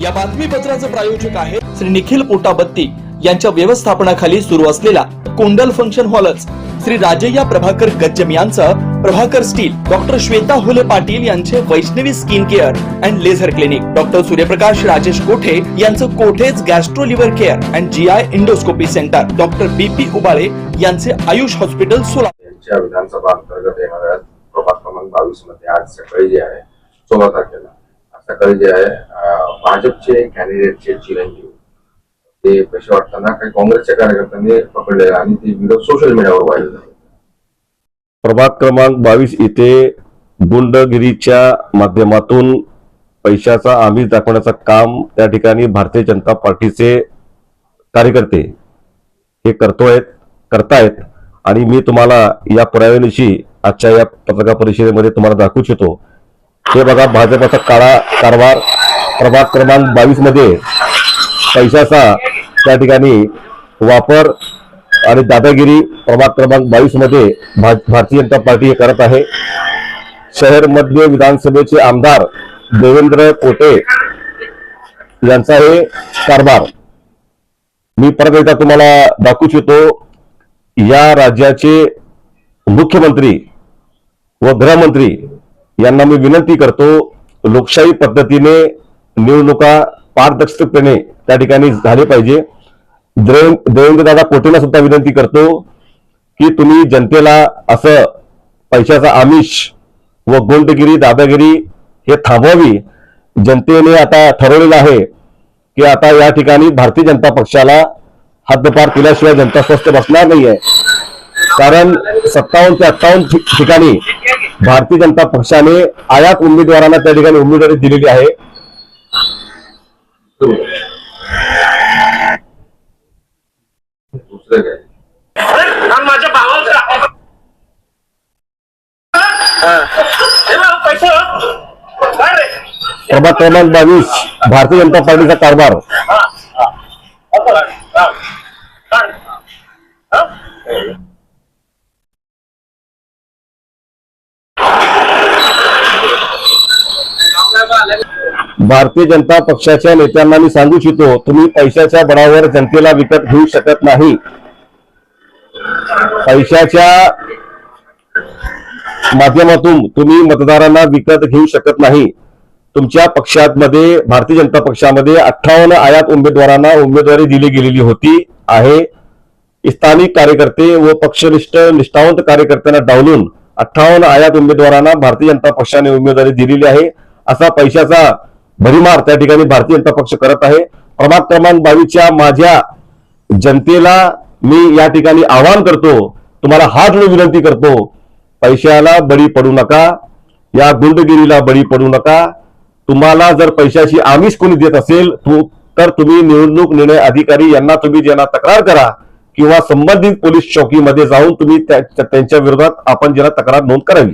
या बातमीपत्राचे प्रायोजक आहे श्री निखिल पोटाबत्ती यांच्या व्यवस्थापनाखाली सुरू असलेला कोंडल फंक्शन हॉलच, श्री राजय्या प्रभाकर गज्जम यांचं प्रभाकर स्टील, डॉक्टर श्वेता हुले पाटील यांचे Vaishnavi skin care and laser clinic, doctor Suryaprakash Rajesh Kothe यांचं Kothe's gastro liver care and GI endoscopy centre, doctor BP Ubale यांचे आयुष हॉस्पिटल सोलापूर यांच्या विधानसभा अंतर्गत येणाऱ्या प्रभाग क्रमांक 22 मध्ये आज सकाळी जे आहे 16 तारखेला सकाळी जे आहे भाजपचे कॅन्डिडेटचे चिरंजीव ते पैसे वाटताना काही काँग्रेसच्या कार्यकर्त्यांनी पकडले आणि ते व्हिडिओ सोशल मीडियावर व्हायरल झाले। प्रभाग क्रमांक 22 इथे गुंडगिरीच्या माध्यमातून पैशाचा आमिष दाखवण्याचं काम त्या ठिकाणी भारतीय जनता पार्टीचे कार्यकर्ते हे करतायत आणि मी तुम्हाला या पुराव्यानिशी आजच्या या पत्रकार परिषदेमध्ये तुम्हाला दाखवू इच्छितो। हे बघा, भाजपचा काळा कारभार प्रभाग क्रमांक 22 मध्ये पैशाचा त्या ठिकाणी वापर आणि दादागिरी प्रभाग क्रमांक 22 मध्ये भारतीय जनता पार्टी हे करत आहे। शहर मध्य विधानसभेचे आमदार देवेंद्र कोटे यांचा हे कारभार मी परत एकदा तुम्हाला दाखवू इच्छितो। या राज्याचे मुख्यमंत्री व गृहमंत्री यांना मी विनंती करतो, लोकशाही पद्धतीने निवडणुका पारदर्शकपणे त्या ठिकाणी झाले पाहिजे। देवेंद्र दादा कोटेला सुद्धा विनंती करतो की तुम्ही जनतेला असं पैशाचा आमिष व गुंडगिरी दादागिरी हे थांबवावी। जनतेने आता ठरवलेलं आहे की आता या ठिकाणी भारतीय जनता पक्षाला हद्दपार केल्याशिवाय जनता स्वस्थ बसणार नाहीये, कारण 57 ते 58 ठिकाणी भारतीय जनता पक्षाने आयात उमेदवारांना त्या ठिकाणी उमेदवारी दिलेली आहे। प्रभाग क्रमांक 22 भारतीय जनता पार्टीचा कारभार भारतीय जनता पक्षाच्या नेत्यांना मी सांगू इच्छितो, तुम्ही पैशाच्या बळावर जनतेला विकत घेऊ शकत नाही। पैशाच्या माध्यमातून तुम्ही मतदारांना विकत घेऊ शकत नाही। तुमच्या पक्षामध्ये भारतीय जनता पक्षामध्ये 58 आयात उमेदवारांना उमेदवारी दिली गेलेली होती आहे। स्थानिक कार्यकर्ते व पक्षनिष्ठ निष्ठावंत कार्यकर्त्यांना डावलून 58 आयात उमेदवारांना भारतीय जनता पक्षाने उमेदवारी दिलेली आहे। असा पैशाचा भडीमार त्या ठिकाणी भारतीय जनता पक्ष करत आहे। प्रभाग क्रमांक 22च्या माझ्या जनतेला मी या ठिकाणी आवाहन करतो, तुम्हाला हात जोडून विनंती करतो, पैशाला बळी पडू नका, या गुंडगिरीला बळी पडू नका। तुम्हाला जर पैशाची आमिष कोणी देत असेल तर तुम्ही निवडणूक निर्णय अधिकारी यांना तुम्ही ज्यांना तक्रार करा किंवा संबंधित पोलीस चौकीमध्ये जाऊन तुम्ही त्यांच्या विरोधात आपण ज्यांना तक्रार नोंद करावी।